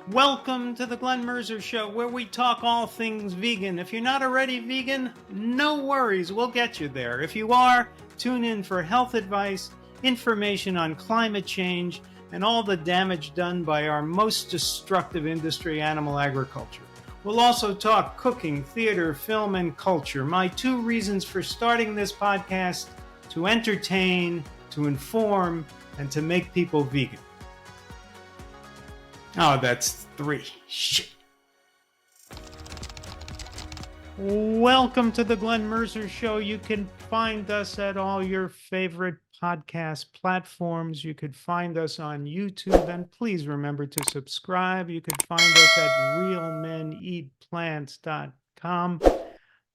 Welcome to the Glenn Mercer Show, where we talk all things vegan. If you're not already vegan, no worries, we'll get you there. If you are, tune in for health advice, information on climate change, and all the damage done by our most destructive industry, animal agriculture. We'll also talk cooking, theater, film, and culture. My 2 reasons for starting this podcast: to entertain, to inform, and to make people vegan. Oh, that's 3. Shit. Welcome to the Glenn Mercer Show. You can find us at all your favorite podcast platforms. You could find us on YouTube, and please remember to subscribe. You could find us at realmeneatplants.com.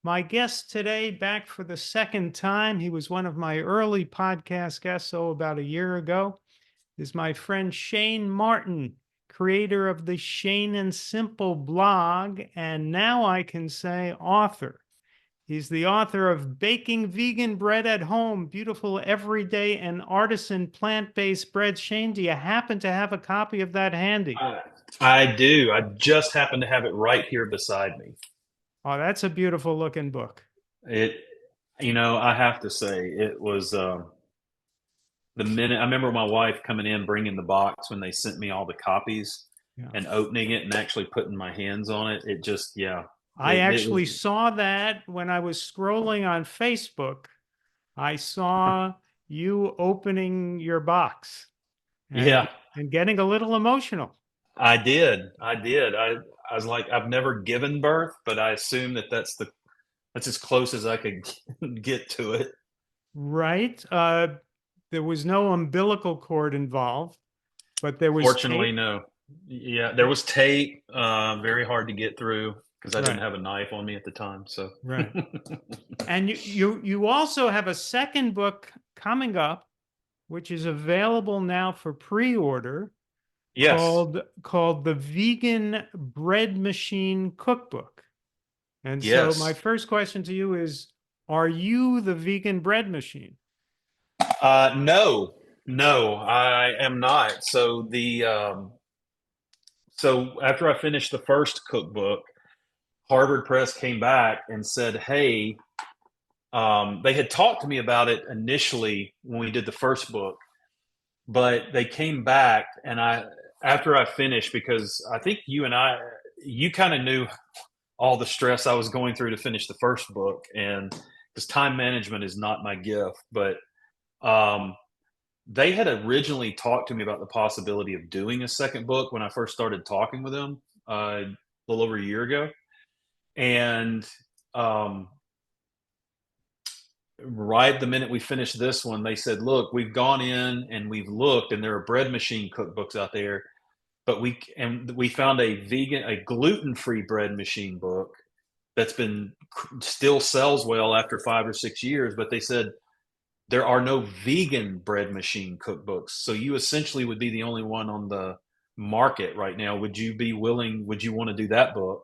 My guest today, back for the second time, he was one of my early podcast guests, about a year ago, is my friend Shane Martin, creator of the Shane and Simple blog, and now I can say author. He's the author of Baking Vegan Bread at Home, Beautiful Everyday and Artisan Plant-Based Bread. Shane, do you happen to have a copy of that handy? I do. I just happen to have it right here beside me. Oh, that's a beautiful looking book. I have to say, it was the minute I remember my wife coming in, bringing the box when they sent me all the copies, and opening it and actually putting my hands on it. It just, I actually saw that when I was scrolling on Facebook. I saw you opening your box. And getting a little emotional. I did. I was like, I've never given birth, but I assume that's as close as I could get to it. Right. There was no umbilical cord involved, but there was Fortunately, tape. no. Yeah, there was tape. Very hard to get through because I didn't have a knife on me at the time. So right. And you also have a second book coming up, which is available now for pre-order. Yes. Called the Vegan Bread Machine Cookbook. And so my first question to you is, are you the vegan bread machine? No, I am not. So so after I finished the first cookbook, Harvard Press came back and said, hey, they had talked to me about it initially when we did the first book, but they came back and after I finished, because I think you kind of knew all the stress I was going through to finish the first book, and because time management is not my gift, but they had originally talked to me about the possibility of doing a second book when I first started talking with them a little over a year ago. And right the minute we finished this one, they said, look, we've gone in and we've looked, and there are bread machine cookbooks out there, but we found a gluten-free bread machine book that's still sells well after 5 or 6 years. But they said there are no vegan bread machine cookbooks. So you essentially would be the only one on the market right now. Would you want to do that book?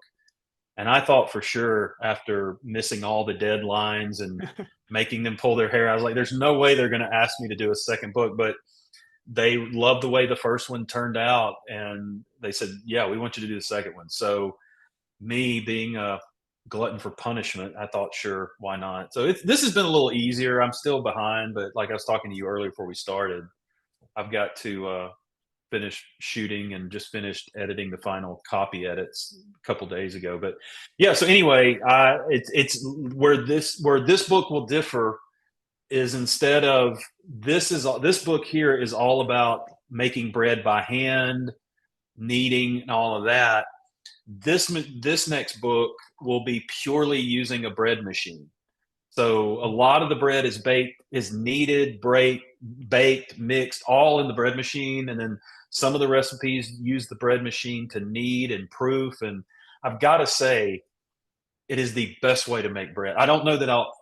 And I thought for sure, after missing all the deadlines and making them pull their hair, I was like, there's no way they're going to ask me to do a second book. But they loved the way the first one turned out, and they said, yeah, we want you to do the second one. So me being a glutton for punishment, I thought, sure, why not? So this has been a little easier. I'm still behind, but like I was talking to you earlier before we started, I've got to finish shooting and just finished editing the final copy edits a couple days ago. But yeah, so anyway, it's where this book will differ is, instead of this book here is all about making bread by hand, kneading, and all of that. This next book will be purely using a bread machine. So a lot of the bread is kneaded, baked, mixed, all in the bread machine. And then some of the recipes use the bread machine to knead and proof. And I've got to say, it is the best way to make bread. I don't know that I'll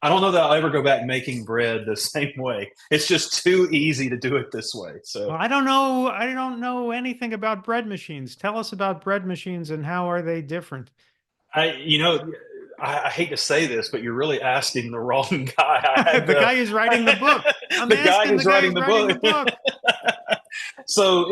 ever go back making bread the same way. It's just too easy to do it this way. So well, I don't know anything about bread machines. Tell us about bread machines and how are they different? I hate to say this, but you're really asking the wrong guy. The guy who's writing the book. The guy who's writing the book. So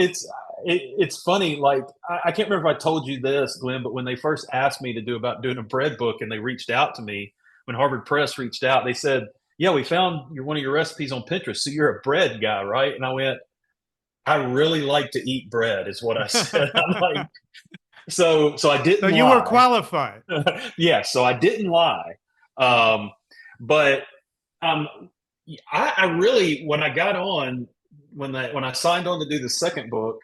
it's funny. Like I can't remember if I told you this, Glenn, but when they first asked me to do about doing a bread book, and they reached out to me when Harvard Press reached out, they said, "Yeah, we found one of your recipes on Pinterest. So you're a bread guy, right?" And I went, "I really like to eat bread," is what I said. I'm like, so I So didn't you were lie. qualified. Yeah, so I didn't lie. Um, but um, I really, when I got on, when I signed on to do the second book,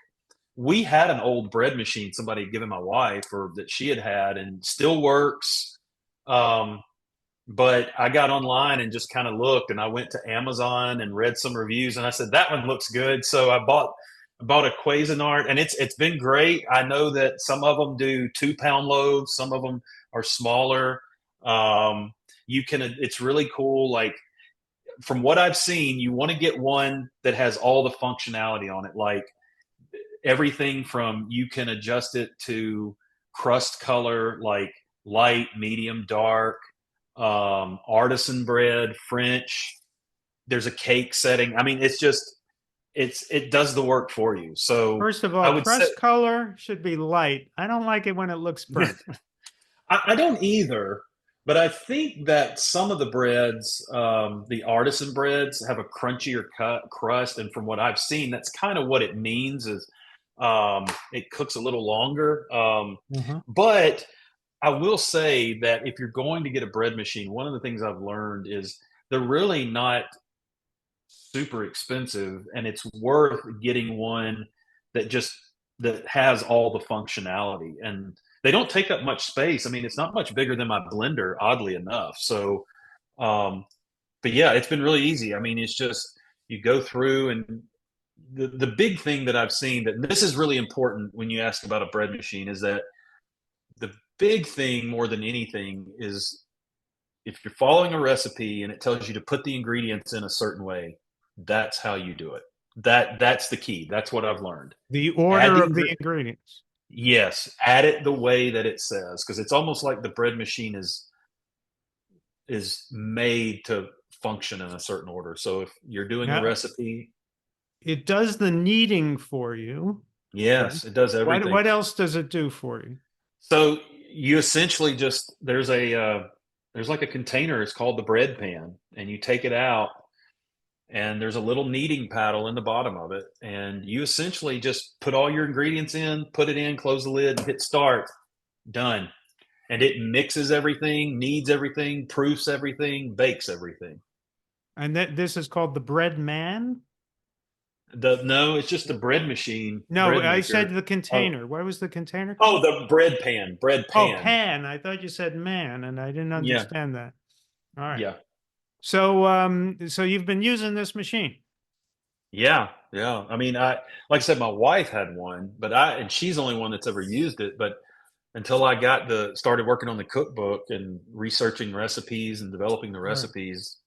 we had an old bread machine somebody had given my wife, or that she had and still works. Um, but I got online and just kind of looked, and I went to Amazon and read some reviews, and I said that one looks good. So I bought a Cuisinart, and it's been great. I know that some of them do 2 pound loaves, some of them are smaller. Um, you can it's really cool. Like from what I've seen, you want to get one that has all the functionality on it, like everything from you can adjust it to crust color, like light, medium, dark, artisan bread, French. There's a cake setting. I mean, it's just it does the work for you. So First of I all, would say crust color should be light. I don't like it when it looks burnt. I don't either, but I think that some of the breads, the artisan breads, have a crunchier crust, and from what I've seen, that's kind of what it means. Is it cooks a little longer. Uh-huh. But I will say that if you're going to get a bread machine, one of the things I've learned is they're really not super expensive, and it's worth getting one that just that has all the functionality, and they don't take up much space. I mean, it's not much bigger than my blender, oddly enough. So um but yeah, it's been really easy. I mean, it's just you go through, and the big thing that I've seen, that this is really important when you ask about a bread machine, is that the big thing more than anything is if you're following a recipe and it tells you to put the ingredients in a certain way, that's how you do it. That's the key. That's what I've learned. The Add order the of the ingredients. yes, add it the way that it says, because it's almost like the bread machine is made to function in a certain order. So if you're doing a Now, recipe, it does the kneading for you. Okay. yes, it does everything. What else does it do for you? So you essentially just there's like a container. It's called the bread pan, and you take it out, and there's a little kneading paddle in the bottom of it, and you essentially just put all your ingredients in, put it in, close the lid, hit start, done. And it mixes everything, kneads everything, proofs everything, bakes everything. And that this is called the bread man? The no, it's just a bread machine, No, bread I said maker. the Oh, container. What was the container oh, called? the bread Oh, pan. pan. I thought you said man, and I didn't Yeah, understand that. All right. yeah, So you've been using this machine. yeah, yeah. I mean, like I said, my wife had one, but and she's the only one that's ever used it. But until I got the started working on the cookbook and researching recipes and developing the All right. recipes,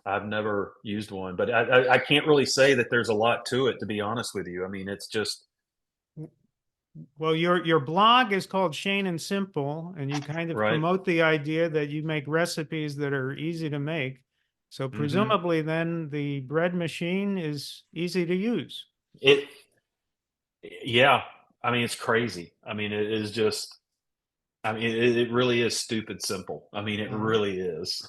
I've never used one. But I can't really say that there's a lot to it, to be honest with you. I mean, it's just Well, your blog is called Shane and Simple, and you kind of right. promote the idea that you make recipes that are easy to make. So Hmm. presumably then the bread machine is easy to use. It Yeah, I mean, it's crazy. I mean, it is just I mean, it really is stupid simple. I mean, it Uh-huh. really is.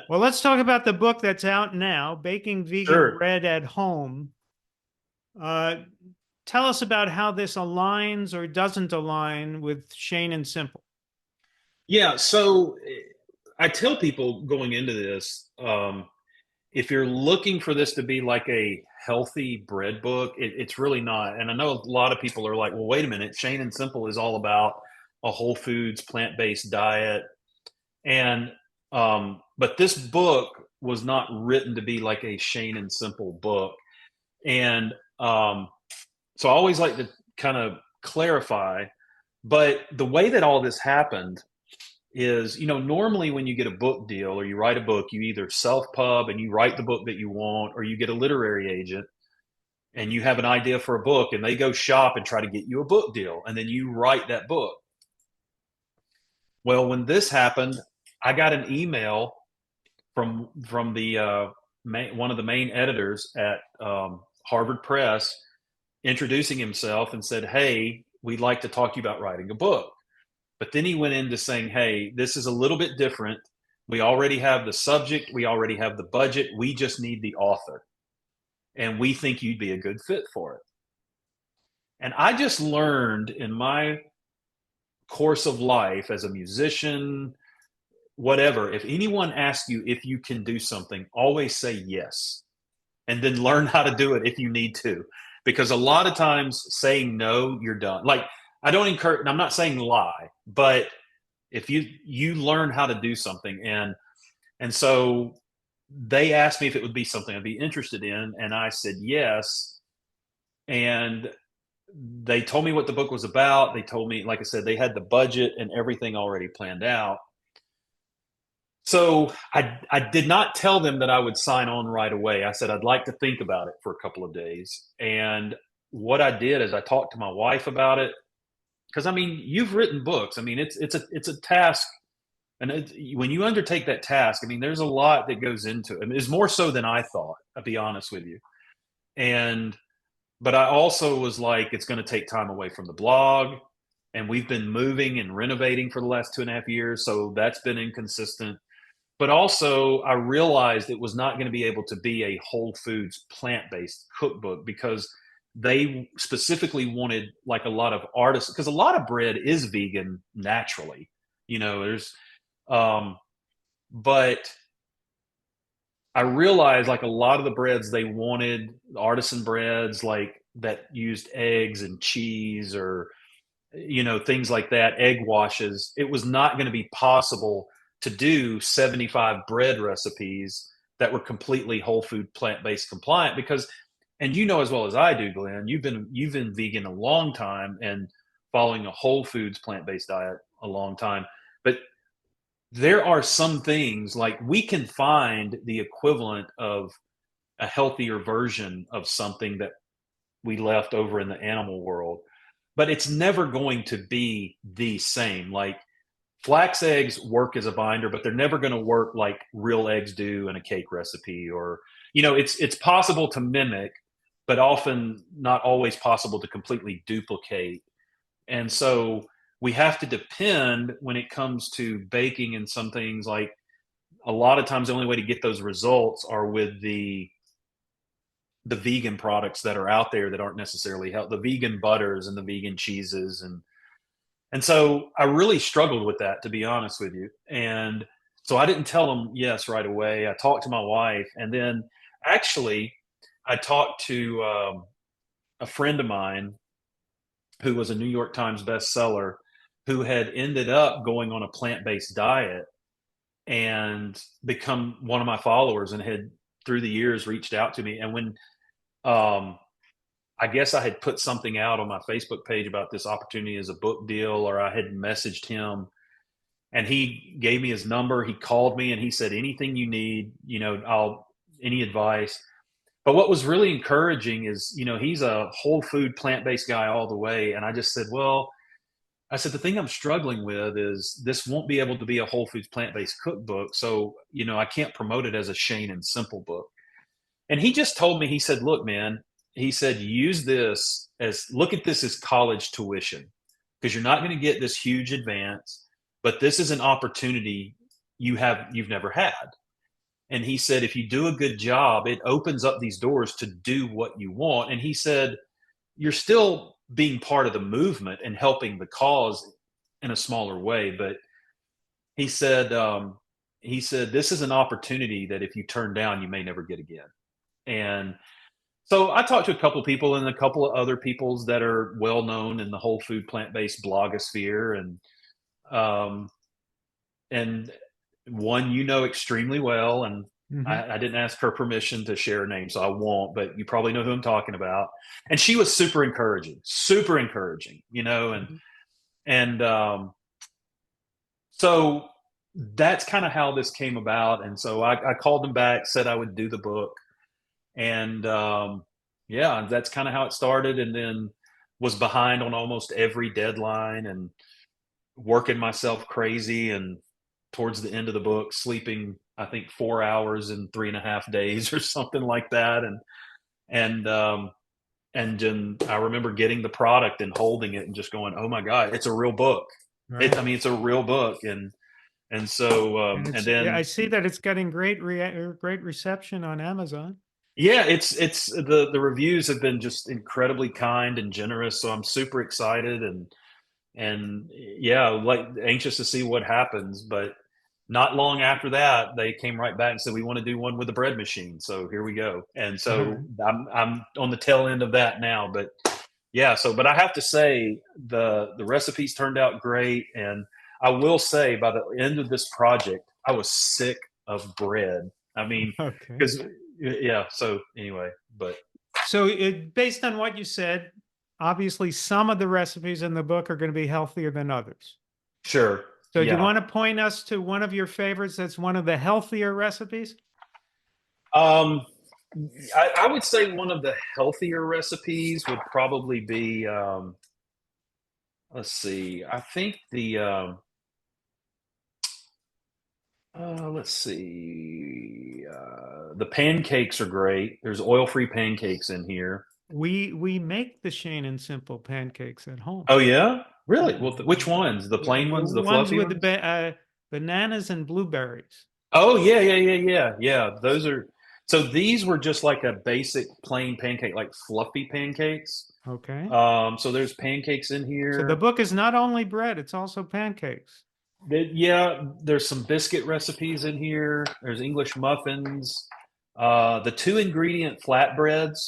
Well, let's talk about the book that's out now, Baking Vegan Sure. Bread at Home. Uh, Tell us about how this aligns or doesn't align with Shane and Simple. Yeah, so I tell people going into this, if you're looking for this to be like a healthy bread book, it's really not. And I know a lot of people are like, well, wait a minute, Shane and Simple is all about a whole foods, plant-based diet. And but this book was not written to be like a Shane and Simple book. And so I always like to kind of clarify. But the way that all this happened is, normally when you get a book deal or you write a book, you either self-pub and you write the book that you want, or you get a literary agent and you have an idea for a book and they go shop and try to get you a book deal, and then you write that book. Well, when this happened, I got an email from the one of the main editors at Harvard Press introducing himself and said, "Hey, we'd like to talk to you about writing a book." But then he went into saying, "Hey, this is a little bit different. We already have the subject, we already have the budget, we just need the author. And we think you'd be a good fit for it." And I just learned in my course of life as a musician, whatever, if anyone asks you if you can do something, always say yes. And then learn how to do it if you need to. Because a lot of times saying no, you're done. Like, I don't encourage, I'm not saying lie, but if you learn how to do something, and so they asked me if it would be something I'd be interested in, and I said yes. And they told me what the book was about. They told me, like I said, they had the budget and everything already planned out. So I did not tell them that I would sign on right away. I said I'd like to think about it for a couple of days. And what I did is I talked to my wife about it, because I mean, you've written books. I mean, it's a task, and when you undertake that task, I mean, there's a lot that goes into it. I mean, it's more so than I thought. I'll be honest with you. And but I also was like, it's going to take time away from the blog, and we've been moving and renovating for the last 2.5 years, so that's been inconsistent. But also, I realized it was not going to be able to be a whole foods plant-based cookbook, because they specifically wanted like a lot of artists, because a lot of bread is vegan naturally, there's um but I realized like a lot of the breads they wanted, artisan breads like that used eggs and cheese, or things like that, egg washes. It was not going to be possible to do 75 bread recipes that were completely whole food plant-based compliant, because, and as well as I do, Glenn, you've been vegan a long time and following a whole foods plant-based diet a long time. But there are some things like we can find the equivalent of a healthier version of something that we left over in the animal world, but it's never going to be the same. Like, flax eggs work as a binder, but they're never going to work like real eggs do in a cake recipe. Or it's possible to mimic, but often not always possible to completely duplicate. And so we have to depend, when it comes to baking and some things, like a lot of times the only way to get those results are with the vegan products that are out there that aren't necessarily healthy, the vegan butters and the vegan cheeses. And so I really struggled with that, to be honest with you. And so I didn't tell them yes right away. I talked to my wife, and then actually I talked to a friend of mine who was a New York Times bestseller, who had ended up going on a plant-based diet and become one of my followers, and had through the years reached out to me. And when um, I guess I had put something out on my Facebook page about this opportunity as a book deal, or I had messaged him, and he gave me his number. He called me and he said, "Anything you need, any advice." But what was really encouraging is, he's a whole food plant-based guy all the way. And I just said, well, I said, the thing I'm struggling with is this won't be able to be a whole foods plant-based cookbook. So, I can't promote it as a Shane and Simple book. And he just told me, he said, look, man, he said, look at this as college tuition, because you're not going to get this huge advance, but this is an opportunity you've never had. And he said, if you do a good job, it opens up these doors to do what you want. And he said, you're still being part of the movement and helping the cause in a smaller way. But he said, this is an opportunity that if you turn down, you may never get again. And so I talked to a couple of people, and a couple of other peoples that are well known in the whole food plant-based blogosphere. Um, and one extremely well, and Mhm. I didn't ask her permission to share her name, so I won't, but you probably know who I'm talking about. And she was super encouraging, Mhm. and so that's kind of how this came about. And so I called them back, said I would do the book, and yeah, that's kind of how it started. And then was behind on almost every deadline, and working myself crazy, and towards the end of the book, sleeping, I think, 4 hours in 3.5 days or something like that. And and then I remember getting the product and holding it and just going, "Oh my god, it's a real book." Right. I mean, it's a real book, and so And and yeah, I then see that it's getting great reception on Amazon. yeah, it's the reviews have been just incredibly kind and generous, so I'm super excited and yeah, like anxious to see what happens. But not long after that, they came right back and said we want to do one with the bread machine. So here we go. And All so right. I'm on the tail end of that now. But yeah, so but I have to say the recipes turned out great, and I will say by the end of this project, I was sick of bread. I mean, Okay. because yeah. So anyway, but So, based on what you said, obviously some of the recipes in the book are going to be healthier than others. sure, So, do you yeah. want to point us to one of your favorites that's one of the healthier recipes? Um, I would say one of the healthier recipes would probably be, let's see, I think let's see, the pancakes are great. There's oil-free pancakes in here. We make the Shane and Simple pancakes at home. Oh yeah, really? Yeah, Well, which ones? The plain the ones, the ones fluffy with the ones? bananas and blueberries. Oh yeah, yeah. Those are. So these were just like a basic plain pancake, like fluffy pancakes. Okay. So there's pancakes in So the here. book is not only bread; it's also pancakes. Yeah, there's some biscuit recipes in here. There's English muffins. The two ingredient flatbreads,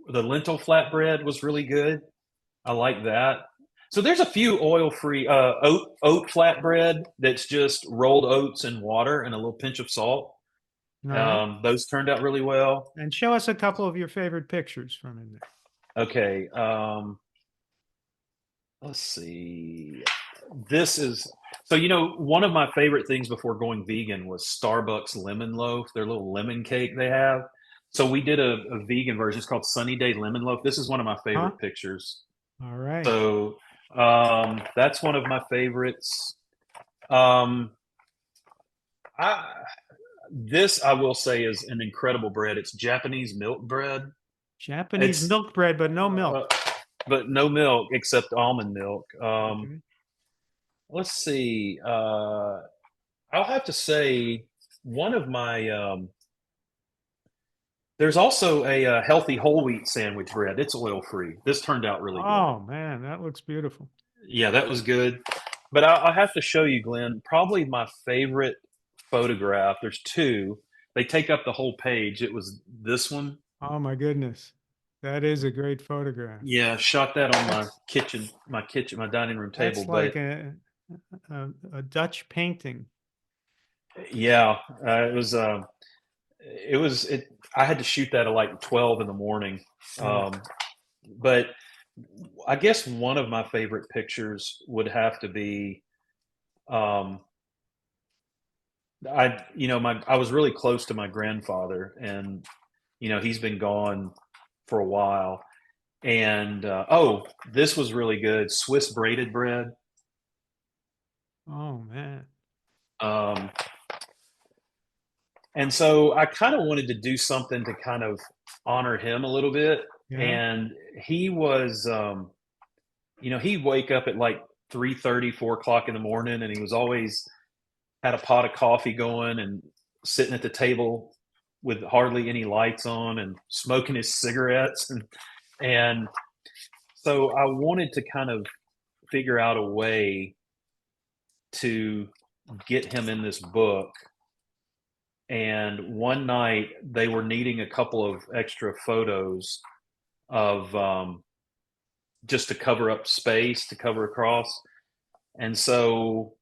the lentil flatbread was really good. I like that. So there's a few oil free oat flatbread that's just rolled oats and water and a little pinch of salt. All right. Those turned out really well. And show us a couple of your favorite pictures from in there. Okay, let's see. This is so one of my favorite things before going vegan was Starbucks lemon loaf, their little lemon cake they have. So we did a vegan version. It's called Sunny Day Lemon Loaf. This is one of my Huh? favorite pictures. All right. So that's one of my favorites. Um, I this I will say is an incredible bread. It's Japanese milk bread. Japanese It's milk bread, but no uh, milk. but no milk except almond milk. Okay. Let's see. I'll have to say one of my there's also a healthy whole wheat sandwich bread. It's oil free. This turned out really good. Oh man, that looks beautiful. Yeah, that was good. But I'll have to show you, Glenn. Probably my favorite photograph. There's two. They take up the whole page. It was this one. Oh my goodness. That is a great photograph. Yeah, shot that on That's my dining room table. that's But like a Dutch painting. yeah, it. I had to shoot that at like 12 in the morning. Yeah. Um, but I guess one of my favorite pictures would have to be, um, I was really close to my grandfather, and he's been gone for a while. And oh, this was really good. Swiss braided bread. Oh man. Um, and so I kind of wanted to do something to kind of honor him a little bit. Yeah. And he was, he'd wake up at like 3:30, 4 o'clock in the morning, and he was always had a pot of coffee going and sitting at the table with hardly any lights on and smoking his cigarettes. And so I wanted to kind of figure out a way to get him in this book. And one night they were needing a couple of extra photos of just to cover up space to cover across. And so,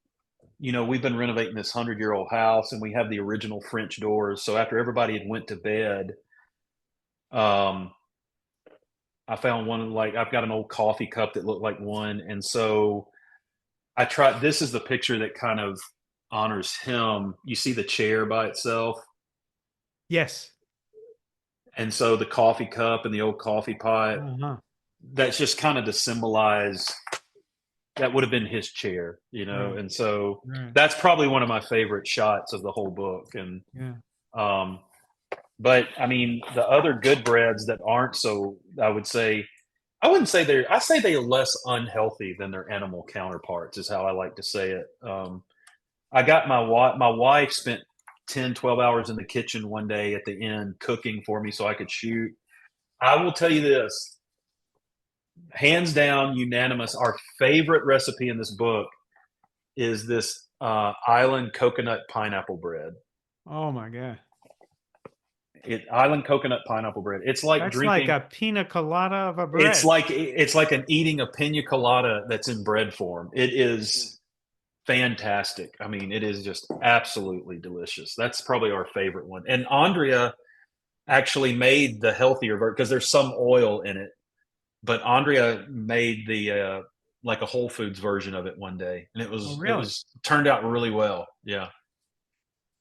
we've been renovating this 100-year-old house, and we have the original French doors. So after everybody had went to bed, um, I found one, like I've got an old coffee cup that looked like one, and so I tried. This is the picture that kind of honors him. You see the chair by itself, Yes. and so the coffee cup and the old coffee pot. Uh-huh. That's just kind of to symbolize that would have been his chair, Right. and so Right. that's probably one of my favorite shots of the whole book. And Yeah. um, but I mean, the other good breads that aren't so, I would say, I wouldn't say I say they are less unhealthy than their animal counterparts is how I like to say it. I got my wife spent 10, 12 hours in the kitchen one day at the end cooking for me so I could shoot. I will tell you this, hands down, unanimous, our favorite recipe in this book is this island coconut pineapple bread. Oh my God. Island coconut pineapple bread. It's like That's like drinking. a pina colada of a It's bread. like an eating a pina colada that's in bread form. It is fantastic. I mean, it is just absolutely delicious. That's probably our favorite one. And Andrea actually made the healthier version because there's some oil in it. But Andrea made the like a Whole Foods version of it one day, and Oh, it really? was turned out really well. Yeah.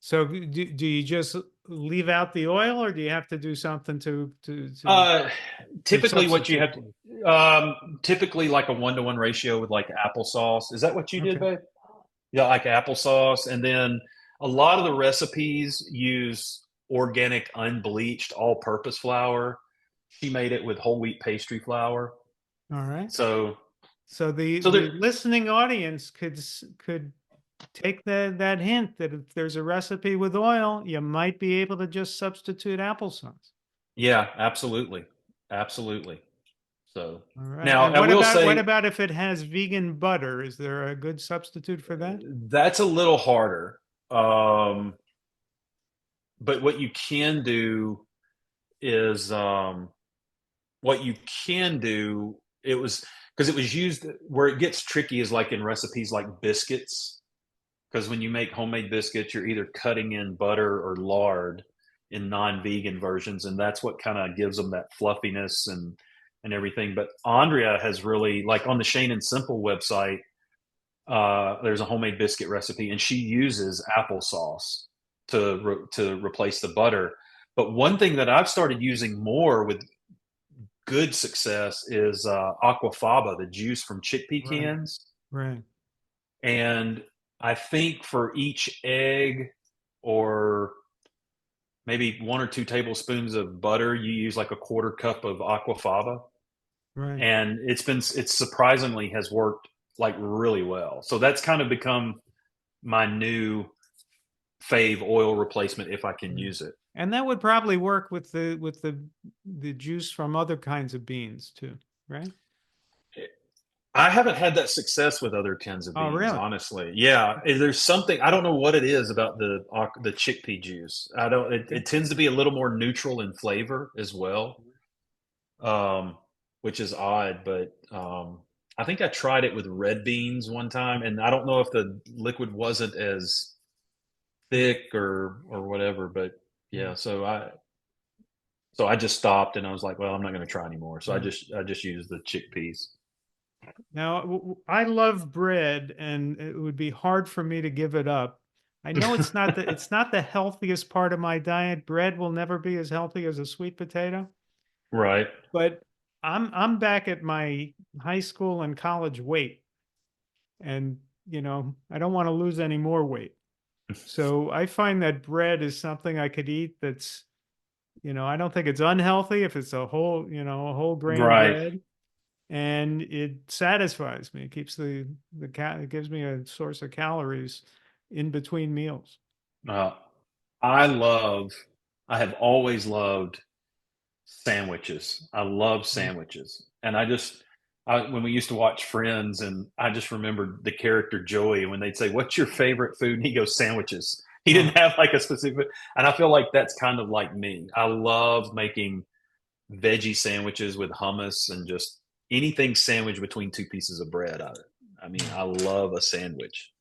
So do you just leave out the oil, or do you have to do something Uh, to typically, what you substitute have for it? typically like a 1-to-1 ratio with like applesauce. Is that what you did, Okay. babe? Yeah, like applesauce, and then a lot of the recipes use organic, unbleached, all-purpose flour. She made it with whole wheat pastry flour. All right. So, So so there, the listening audience could take that hint that if there's a recipe with oil, you might be able to just substitute applesauce. yeah, absolutely, absolutely. So All right. now And I will what say about if it has vegan butter? Is there a good substitute for that? that's a little harder. Um, but is what you can do. It was because it was used where it gets tricky is like in recipes like biscuits. Because when you make homemade biscuits, you're either cutting in butter or lard in non-vegan versions, and that's what kind of gives them that fluffiness and everything. But Andrea has really like on the Shane and Simple website. There's a homemade biscuit recipe, and she uses applesauce to replace the butter. But one thing that I've started using more with good success is aquafaba, the juice from chickpea Right. cans. Right. And I think for each egg or maybe 1 or 2 tablespoons of butter, you use like a quarter cup of aquafaba. Right. And it's surprisingly has worked like really well. So that's kind of become my new fave oil replacement if I can Right. use it. And that would probably work with the juice from other kinds of beans too, right? I haven't had that success with other kinds of Oh, beans, really? honestly. Yeah, there's something I don't know what it is about the chickpea juice. I don't. Okay. It tends to be a little more neutral in flavor as well, um, which is odd. But I think I tried it with red beans one time, and I don't know if the liquid wasn't as thick or whatever. But Yeah. yeah, so I just stopped, and I was like, well, I'm not going to try anymore. So Yeah. I just used the chickpeas. Now, I love bread, and it would be hard for me to give it up. I know it's not the healthiest part of my diet. Bread will never be as healthy as a sweet potato, Right. but I'm back at my high school and college weight, and I don't want to lose any more weight. So I find that bread is something I could eat that's, I don't think it's unhealthy if it's a whole grain Right. bread, and it satisfies me. It keeps it gives me a source of calories in between meals. Uh, I love, I have always loved sandwiches. I love Mm. sandwiches. And when we used to watch Friends, and I just remembered the character Joey, when they'd say, "What's your favorite food?" And he goes, "Sandwiches." He Oh, didn't have like a specific, and I feel like that's kind of like me. I love making veggie sandwiches with hummus and just anything sandwiched between 2 pieces of bread. I mean, yeah. I love a sandwich.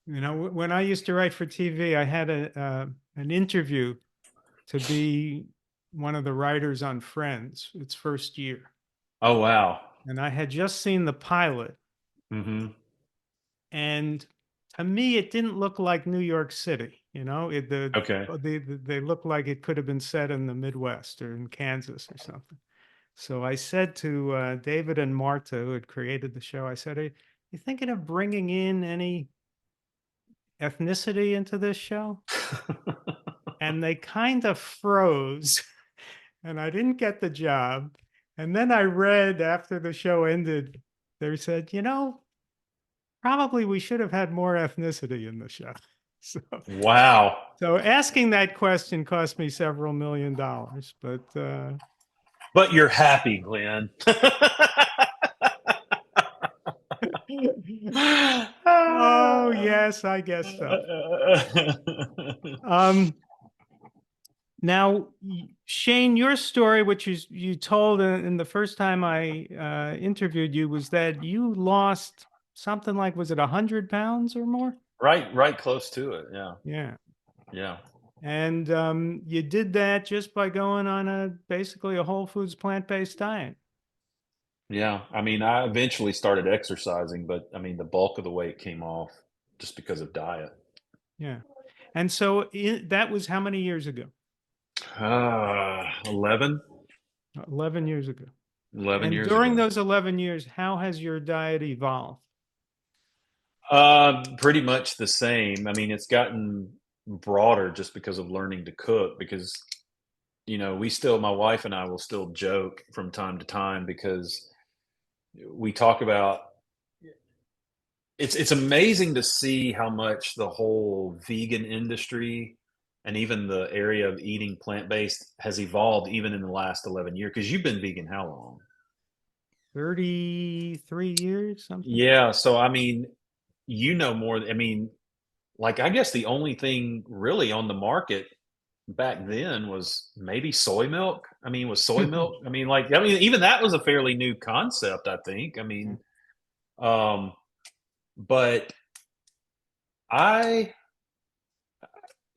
When I used to write for TV, I had an interview to be one of the writers on Friends, its first year. Oh, wow. And I had just seen the pilot, Hmm. and to me, it didn't look like New York City. Okay. They looked like it could have been set in the Midwest or in Kansas or something. So I said to David and Marta, who had created the show, I said, "Are you thinking of bringing in any ethnicity into this show?" And they kind of froze, and I didn't get the job. And then I read after the show ended, they said, probably we should have had more ethnicity in the show. So, Wow. so asking that question cost me several $1 million, but But you're happy, Glenn. oh yes, I guess so. Um, Now, Shane, your story, which you told in the first time I interviewed you, was that you lost something like, was it 100 pounds or more? Right close to it. Yeah. Yeah. Yeah. And you did that just by going on basically a whole foods plant-based diet. Yeah. I mean, I eventually started exercising, but I mean, the bulk of the weight came off just because of diet. Yeah. And so that was how many years ago? 11, 11 years ago. 11 And years during ago. those 11 years, how has your diet evolved? Pretty much the same. I mean, it's gotten broader just because of learning to cook because, my wife and I will still joke from time to time because we talk about it's amazing to see how much the whole vegan industry and even the area of eating plant-based has evolved even in the last 11 years because you've been vegan how long? 33 years, something? Yeah, so I mean, more. I mean, like I guess the only thing really on the market back then was maybe soy milk. I mean, was soy milk? Even that was a fairly new concept, I think. I mean, um, but I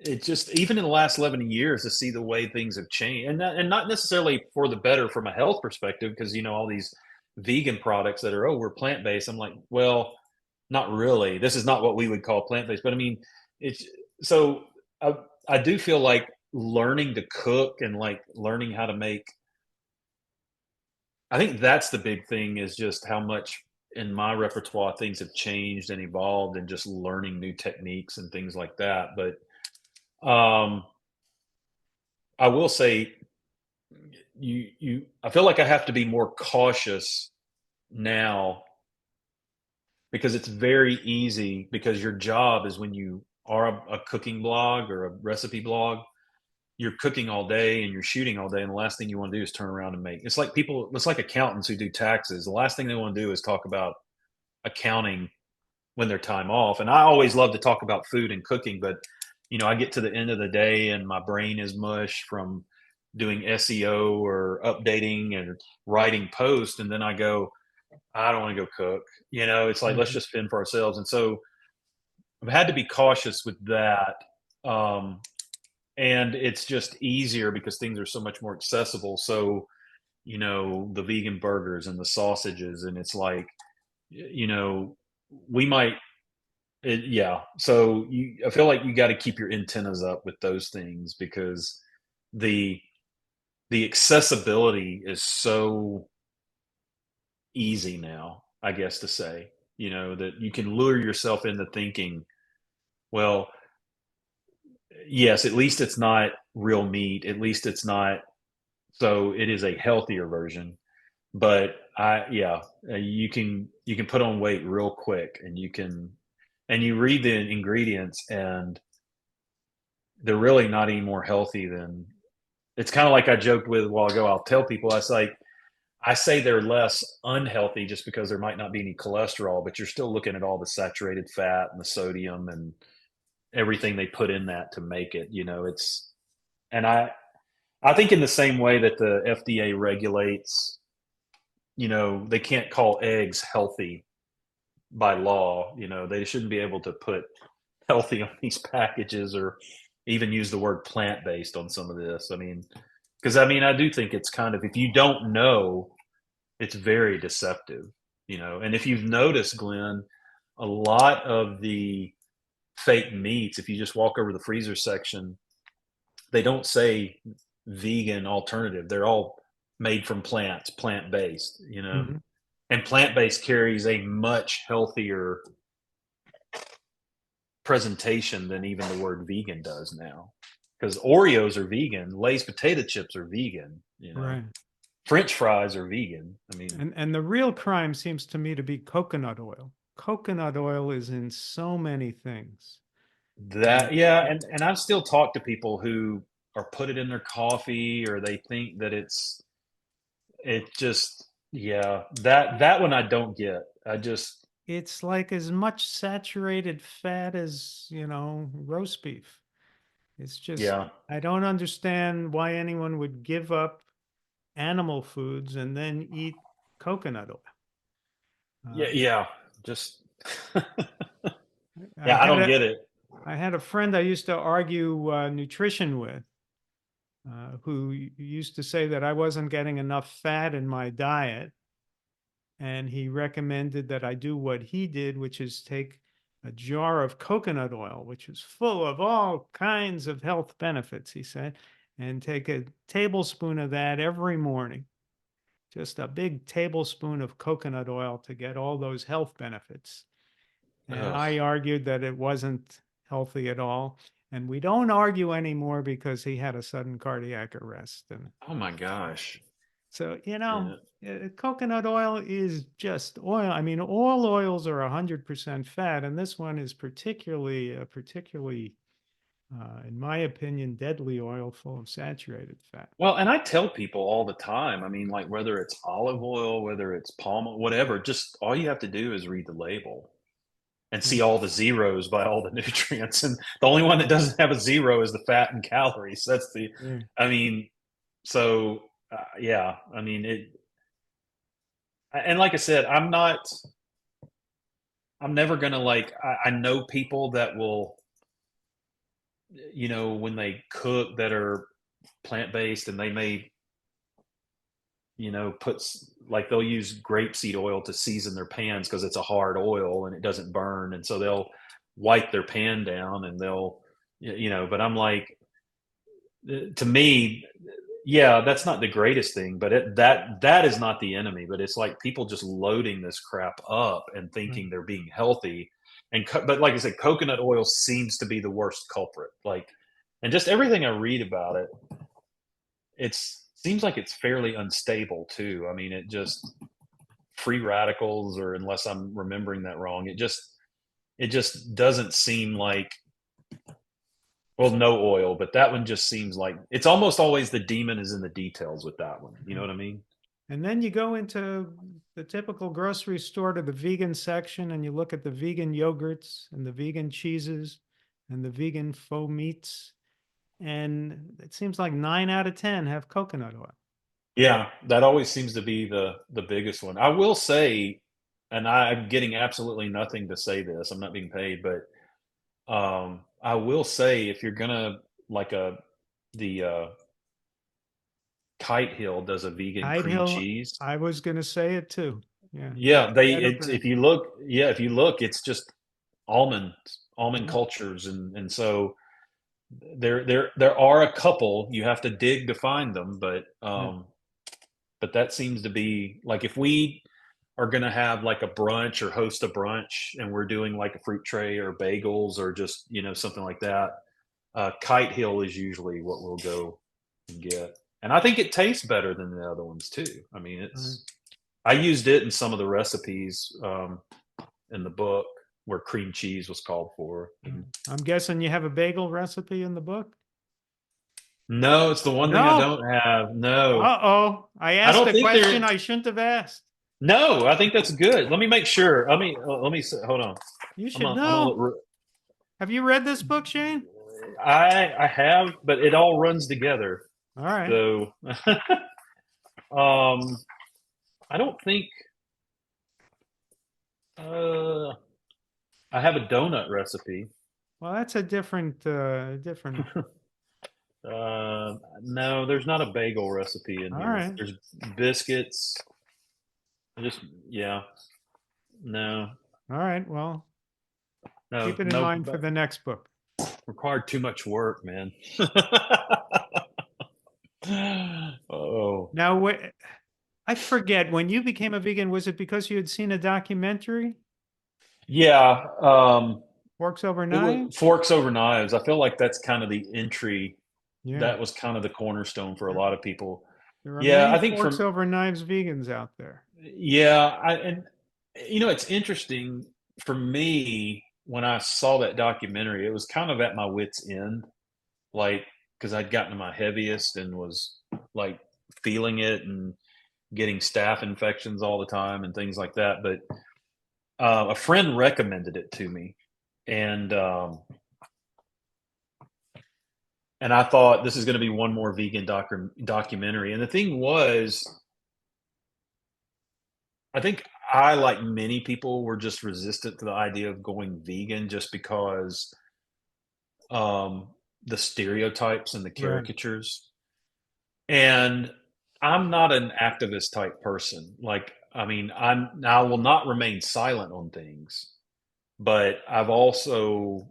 it just even in the last 11 years to see the way things have changed and not necessarily for the better from a health perspective because all these vegan products that are we're plant-based. I'm like, well, not really. This is not what we would call plant-based, but I mean, it's so I do feel like learning to cook and like learning how to make. I think that's the big thing is just how much in my repertoire things have changed and evolved and just learning new techniques and things like that. But um I will say I feel like I have to be more cautious now because it's very easy because your job is when you are a cooking blog or a recipe blog, you're cooking all day and you're shooting all day and the last thing you want to do is turn around and make. It's like accountants who do taxes. The last thing they want to do is talk about accounting when they're time off. And I always love to talk about food and cooking, but I get to the end of the day and my brain is mush from doing SEO or updating and writing posts. And then I go, I don't want to go cook. It's like, let's Mhm. just fend for ourselves. And so I've had to be cautious with that. Um, and it's just easier because things are so much more accessible. So, the vegan burgers and the sausages, and it's like, you know, we might yeah. So I feel like you got to keep your antennas up with those things because the the accessibility is so easy now, I guess to say, that you can lure yourself into thinking, well, yes, at least it's not real meat. At least it's not, so it is a healthier version. But yeah, you can put on weight real quick and you read the ingredients and they're really not any more healthy than it's kind of like I joked with a while ago. I'll tell people, I say they're less unhealthy just because there might not be any cholesterol, but you're still looking at all the saturated fat and the sodium and everything they put in that to make it. And I think in the same way that the FDA regulates, they can't call eggs healthy by law. They shouldn't be able to put healthy on these packages or even use the word plant based on some of this. I mean, because I do think it's kind of if you don't know, it's very deceptive, And if you've noticed, Glenn, a lot of the fake meats, if you just walk over the freezer section, they don't say vegan alternative. They're all made from plants, plant based. Mhm. And plant based carries a much healthier presentation than even the word vegan does now. Because Oreos are vegan, Lay's potato chips are vegan. Right. French fries are vegan. I mean, And the real crime seems to me to be coconut oil. Coconut oil is in so many things. And that yeah, and I've still talked to people who are put it in their coffee or they think that it just yeah, that one I don't get. I just it's like as much saturated fat as, roast beef. It's just, yeah. I don't understand why anyone would give up animal foods and then eat coconut oil. Yeah, Uh, yeah. Just I yeah, I had don't a get it. I had a friend I used to argue nutrition with, who used to say that I wasn't getting enough fat in my diet, and he recommended that I do what he did, which is take a jar of coconut oil, which is full of all kinds of health benefits, he said, and take a tablespoon of that every morning, just a big tablespoon of coconut oil to get all those health benefits. And Ugh. I argued that it wasn't healthy at all. And we don't argue anymore because he had a sudden cardiac arrest. And Oh my gosh. so, Yeah. coconut oil is just oil. I mean, all oils are 100% fat, and this one is particularly, in my opinion, deadly oil full of saturated fat. Well, and I tell people all the time, I mean, like whether it's olive oil, whether it's palm oil, whatever, just all you have to do is read the label and Yeah. see all the zeros by all the nutrients. And the only one that doesn't have a zero is the fat and calories. That's the, Yeah. I mean, so yeah, I mean, and like I said, I'm never gonna like, I know people that will, when they cook that are plant based and they may puts like they'll use grapeseed oil to season their pans because it's a hard oil and it doesn't burn, and so they'll wipe their pan down and they'll, But I'm like, to me, yeah, that's not the greatest thing, but that is not the enemy. But it's like people just loading this crap up and Right. thinking they're being healthy, but like I said, coconut oil seems to be the worst culprit. Like, and just everything I read about it, it's seems like it's fairly unstable too. I mean, it just free radicals, or unless I'm remembering that wrong, it just doesn't seem like, well, no oil, but that one just seems like it's almost always the demon is in the details with that one. You know Right. what I mean? And then you go into the typical grocery store to the vegan section and you look at the vegan yogurts and the vegan cheeses and the vegan faux meats. And it seems like 9 out of 10 have coconut oil. Yeah, that always seems to be the biggest one. I will say, and I'm getting absolutely nothing to say this. I'm not being paid, but I will say if you're gonna like the Kite Hill does a vegan Hyde cream Hill, cheese. I was going to say it too. Yeah. Yeah, Better brand. if you look, it's just almond Yeah. cultures, and so there are a couple you have to dig to find them, Yeah. but that seems to be like if we are going to have like a brunch or host a brunch and we're doing like a fruit tray or bagels or just something like that, Kite Hill is usually what we'll go and get, and I think it tastes better than the other ones too. I mean, Right. I used it in some of the recipes in the book where cream cheese was called for. And I'm guessing you have a bagel recipe in the book? no, it's the one thing I No. don't have. No, Uh-oh. I I asked don't a think question there. I shouldn't have asked. No, I think that's good. Let me make sure. Let me hold on. You I'm should gonna, I'm gonna know. Have you read this book, Shane? I have, but it all runs together. All right. So, um, I don't think uh, I have a donut recipe. Well, that's a different. No, there's not a bagel recipe in All here. right. There's biscuits. Just yeah, no, All right. Well, no, keep it in no. mind for the next book. Required too much work, man. Oh, Now, I forget when you became a vegan, was it because you had seen a documentary, yeah. Forks Over It was Knives? Forks Over Knives. I feel like that's kind of the entry. Yeah. That was kind of the cornerstone for a lot of people. There are Yeah, many I think forks from over knives vegans out there. yeah, and it's interesting for me when I saw that documentary, it was kind of at my wit's end, like because I'd gotten to my heaviest and was like feeling it and getting staph infections all the time and things like that. But a friend recommended it to me, and and I thought this is going to be one more vegan documentary. And the thing was, I think I, like many people, were just resistant to the idea of going vegan just because um, the stereotypes and the Right. caricatures. And I'm not an activist type person. Like, I mean, I will not remain silent on things, but I've also,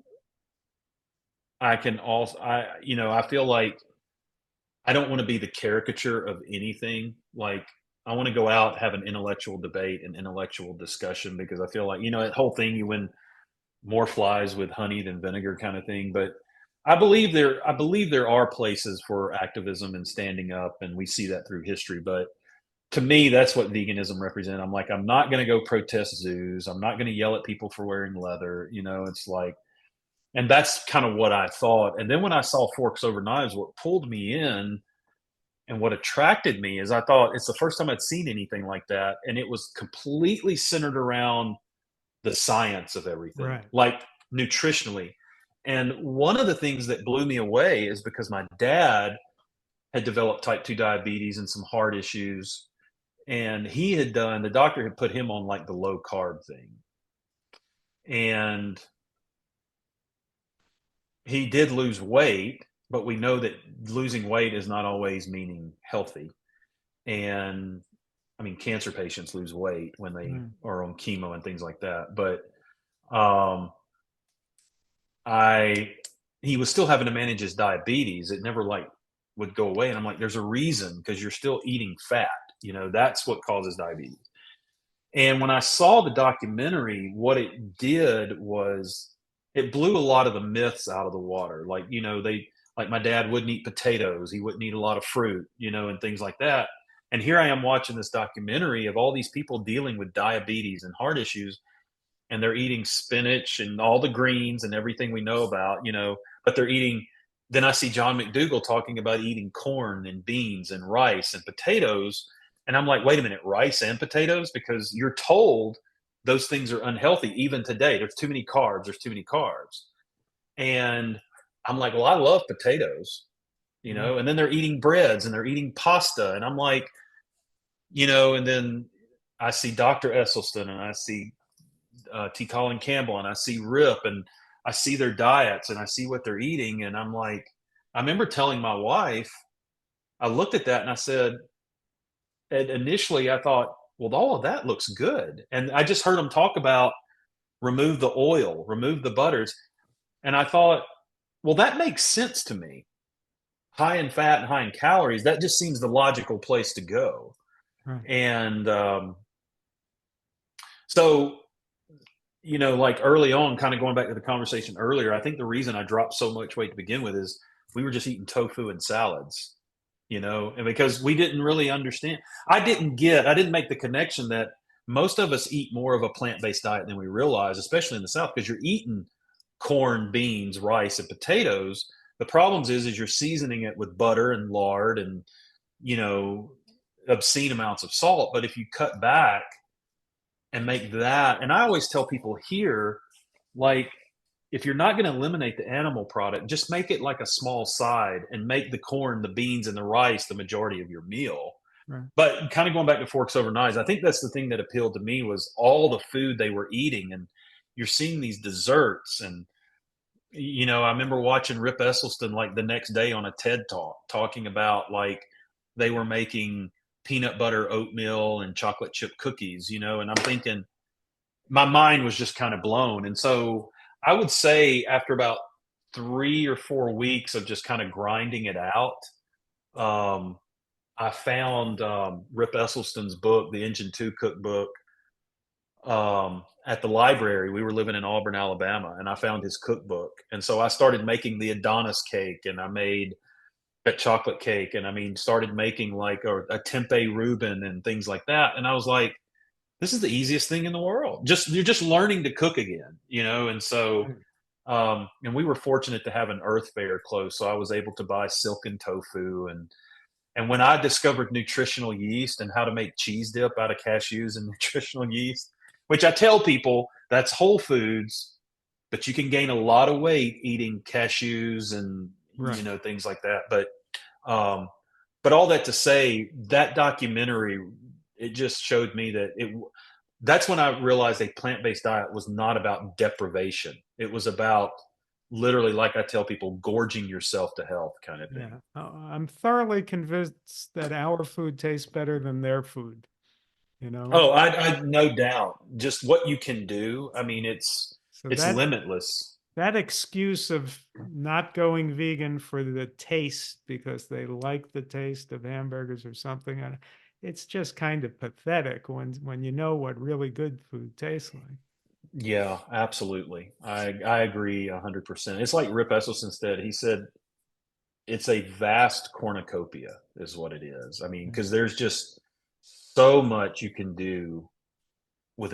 I can also, I feel like I don't want to be the caricature of anything. Like, I want to go out, have an intellectual debate and intellectual discussion because I feel like, that whole thing, you win more flies with honey than vinegar kind of thing. But I believe there are places for activism and standing up, and we see that through history. But to me, that's what veganism represents. I'm like, I'm not going to go protest zoos. I'm not going to yell at people for wearing leather. It's like, and that's kind of what I thought. And then when I saw Forks Over Knives, what pulled me in and what attracted me is I thought it's the first time I'd seen anything like that. And it was completely centered around the science of everything, Right. like nutritionally. And one of the things that blew me away is because my dad had developed type 2 diabetes and some heart issues. And the doctor had put him on like the low carb thing. And he did lose weight, but we know that losing weight is not always meaning healthy. And I mean, cancer patients lose weight when they Mm. are on chemo and things like that. But um, I he was still having to manage his diabetes. It never like would go away. And I'm like, there's a reason because you're still eating fat. That's what causes diabetes. And when I saw the documentary, what it did was it blew a lot of the myths out of the water. Like, they like my dad wouldn't eat potatoes, he wouldn't eat a lot of fruit, and things like that. And here I am watching this documentary of all these people dealing with diabetes and heart issues, and they're eating spinach and all the greens and everything we know about, but they're eating. Then I see John McDougall talking about eating corn and beans and rice and potatoes. And I'm like, wait a minute, rice and potatoes? Because you're told those things are unhealthy even today. There's too many carbs, there's too many carbs. And I'm like, well, I love potatoes, Yeah. and then they're eating breads and they're eating pasta. And I'm like, and then I see Dr. Esselstyn and I see T. Colin Campbell, and I see Rip, and I see their diets, and I see what they're eating, and I'm like, I remember telling my wife, I looked at that and I said, and initially I thought, well, all of that looks good, and I just heard them talk about remove the oil, remove the butters, and I thought, well, that makes sense to me. High in fat and high in calories, that just seems the logical place to go. Right. And so like early on, kind of going back to the conversation earlier, I think the reason I dropped so much weight to begin with is we were just eating tofu and salads, and because we didn't really understand, I didn't make the connection that most of us eat more of a plant based diet than we realize, especially in the South, because you're eating corn, beans, rice, and potatoes. The problems is you're seasoning it with butter and lard and, you know, obscene amounts of salt. But if you cut back and make that, and I always tell people here, like, if you're not going to eliminate the animal product, just make it like a small side and make the corn, the beans, and the rice the majority of your meal. Right. But kind of going back to Forks Over Knives, I think that's the thing that appealed to me was all the food they were eating, and you're seeing these desserts. And I remember watching Rip Esselstyn like the next day on a TED talk talking about like they were making peanut butter oatmeal and chocolate chip cookies, and I'm thinking my mind was just kind of blown. And so I would say after about 3 or 4 weeks of just kind of grinding it out, um, I found Rip Esselstyn's book, the Engine 2 Cookbook, at the library. We were living in Auburn, Alabama, and I found his cookbook. And so I started making the Adonis cake, and I made that chocolate cake, and I mean, started making like a tempeh Reuben and things like that. And I was like, this is the easiest thing in the world. Just you're just learning to cook again, you know. And so, Right. and we were fortunate to have an Earth Fair close, so I was able to buy silken tofu. And when I discovered nutritional yeast and how to make cheese dip out of cashews and nutritional yeast, which I tell people that's whole foods, but you can gain a lot of weight eating cashews and Right. things like that. Um, but all that to say, that documentary, it just showed me that that's when I realized a plant-based diet was not about deprivation. It was about literally, like I tell people, gorging yourself to health kind of thing. Yeah. I'm thoroughly convinced that our food tastes better than their food, you know? Oh, I no doubt. Just what you can do. I mean, So it's limitless. that excuse of not going vegan for the taste because they like the taste of hamburgers or something, it's just kind of pathetic when you know what really good food tastes like. Yeah, absolutely. I agree 100%. It's like Rip Esselstyn said. He said it's a vast cornucopia is what it is. I mean, Yeah. because there's just so much you can do with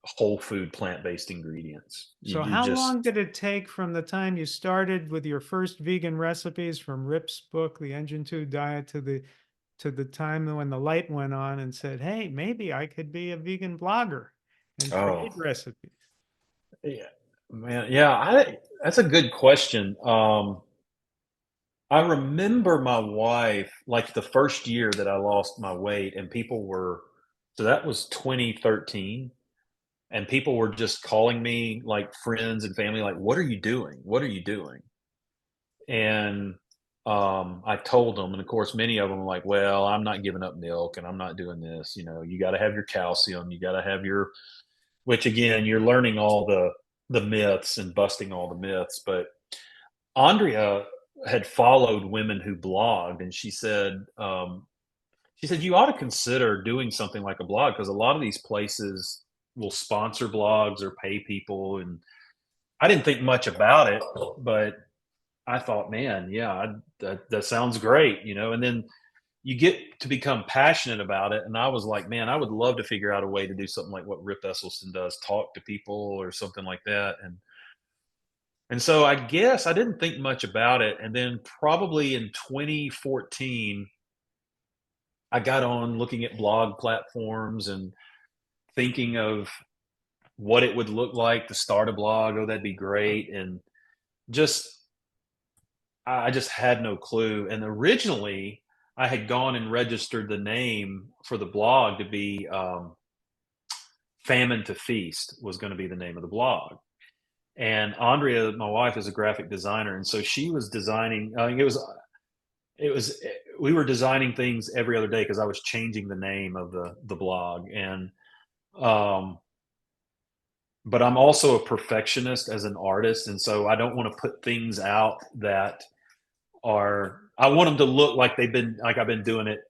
whole food plant-based ingredients. So You how just long did it take from the time you started with your first vegan recipes from Rip's book, The Engine 2 Diet, to the time when the light went on and said, "Hey, maybe I could be a vegan blogger and create oh recipes." yeah, man, yeah. I That's a good question. I remember my wife, like the first year that I lost my weight, and people were, so that was 2013, and people were just calling me, like friends and family, like, "What are you doing? What are you doing?" And I told them, and of course, many of them were like, "Well, I'm not giving up milk, and I'm not doing this. You got to have your calcium, you got to have your," which again, you're learning all the myths and busting all the myths. But Andrea had followed women who blogged, and she said you ought to consider doing something like a blog because a lot of these places will sponsor blogs or pay people. And I didn't think much about it, but I thought, man, yeah, that sounds great, And then you get to become passionate about it, and I was like, man, I would love to figure out a way to do something like what Rip Esselstyn does, talk to people or something like that. And so I guess I didn't think much about it, and then probably in 2014, I got on looking at blog platforms and thinking of what it would look like to start a blog. Oh, that'd be great. And just I just had no clue. And originally, I had gone and registered the name for the blog to be Famine to Feast was going to be the name of the blog. And Andrea, my wife, is a graphic designer, and so she was designing. It was we were designing things every other day because I was changing the name of the blog. And um, but I'm also a perfectionist as an artist, and so I don't want to put things out that are, I want them to look like I've been doing it,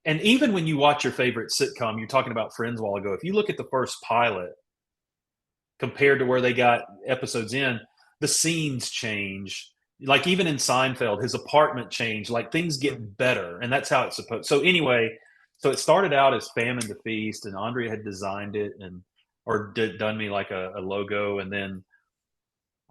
and even when you watch your favorite sitcom, you're talking about Friends a while ago. If you look at the first pilot compared to where they got episodes in, the scenes change. Like even in Seinfeld, his apartment changed. Like things get better, and that's how it's supposed. So anyway, so it started out as Famine to Feast, and Andrea had designed it and done me like a logo, and then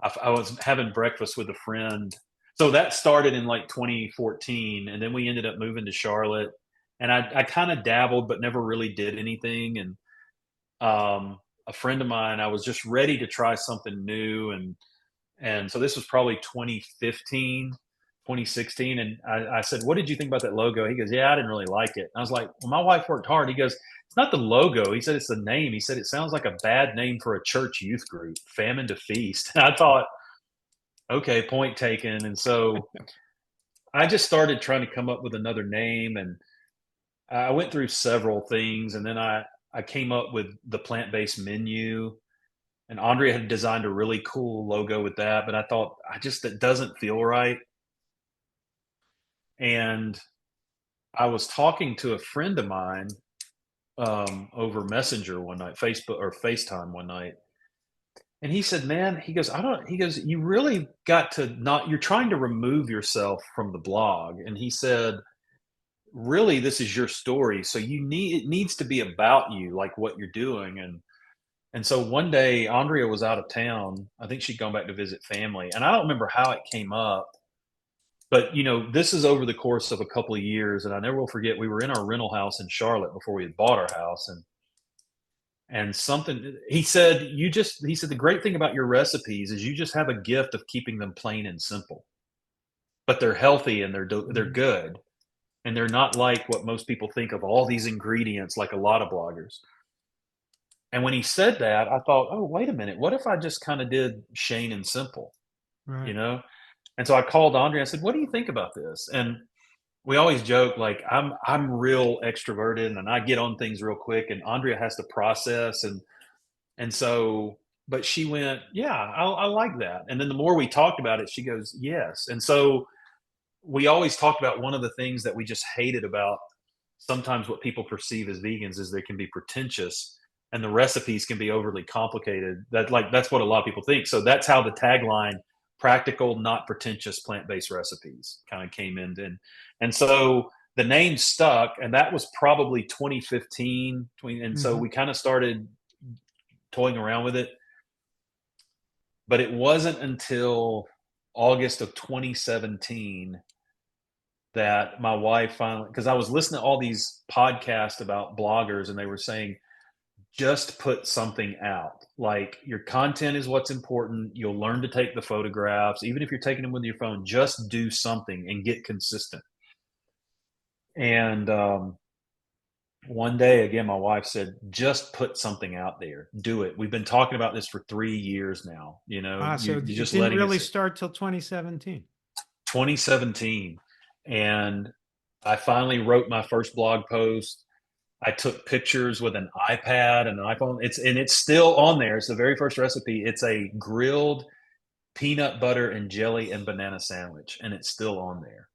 I was having breakfast with a friend. So that started in like 2014, and then we ended up moving to Charlotte, and I kind of dabbled but never really did anything. And a friend of mine, I was just ready to try something new, and so this was probably 2015, 2016. And I said, "What did you think about that logo?" He goes, "Yeah, I didn't really like it." And I was like, "Well, my wife worked hard." He goes, "It's not the logo." He said, "It's the name." He said, "It sounds like a bad name for a church youth group, Famine to Feast." And I thought, okay, point taken. And so I just started trying to come up with another name, and I went through several things, and then I came up with the plant-based menu. And Andrea had designed a really cool logo with that, but I thought that doesn't feel right. And I was talking to a friend of mine over Messenger one night, Facebook or FaceTime one night, And he said, "Man," he goes, "I don't," he goes, "You really got to not, you're trying to remove yourself from the blog." And he said, "Really, this is your story. So it needs to be about you, like what you're doing." And so one day Andrea was out of town. I think she'd gone back to visit family. And I don't remember how it came up, but this is over the course of a couple of years. And I never will forget, we were in our rental house in Charlotte before we had bought our house. And something he said, "The great thing about your recipes is you just have a gift of keeping them plain and simple, but they're healthy and they're Mhm. good, and they're not like what most people think of, all these ingredients like a lot of bloggers." And when he said that, I thought, "Oh, wait a minute, what if I just kind of did Shane and simple, you Right. know?" And so I called Andre. I said, "What do you think about this?" And we always joke, like, I'm real extroverted and I get on things real quick, and Andrea has to process. And so, but she went, "Yeah, I like that." And then the more we talked about it, she goes, "Yes." And so we always talked about, one of the things that we just hated about sometimes what people perceive as vegans is they can be pretentious, and the recipes can be overly complicated. That's what a lot of people think. So that's how the tagline, "Practical, not pretentious plant-based recipes," kind of came in. And so the name stuck, and that was probably 2015. And so Mhm. we kind of started toying around with it. But it wasn't until August of 2017 that my wife finally, because I was listening to all these podcasts about bloggers, and they were saying, just put something out. Like, your content is what's important. You'll learn to take the photographs. Even if you're taking them with your phone, just do something and get consistent. And one day, again, my wife said, just put something out there. Do it. We've been talking about this for 3 years now. So You're it just didn't letting it really sit. start till 2017. 2017. And I finally wrote my first blog post. I took pictures with an iPad and an iPhone. It's still on there. It's the very first recipe. It's a grilled peanut butter and jelly and banana sandwich, and it's still on there.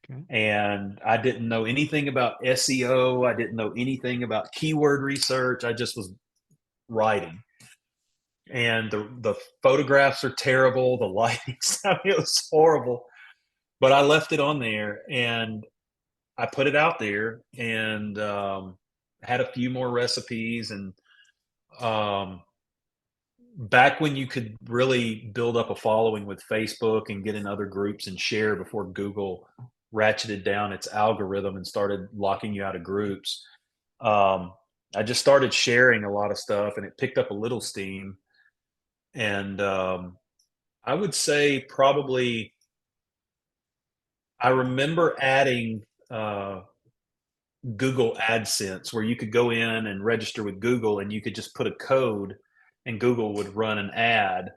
Okay. And I didn't know anything about SEO. I didn't know anything about keyword research. I just was writing. And the photographs are terrible. The lighting, I mean, it was horrible. But I left it on there, and I put it out there, and had a few more recipes. And um, back when you could really build up a following with Facebook and get in other groups and share before Google ratcheted down its algorithm and started locking you out of groups, um, I just started sharing a lot of stuff, and it picked up a little steam. And I would say probably, I remember adding uh, Google AdSense, where you could go in and register with Google, and you could just put a code and Google would run an ad.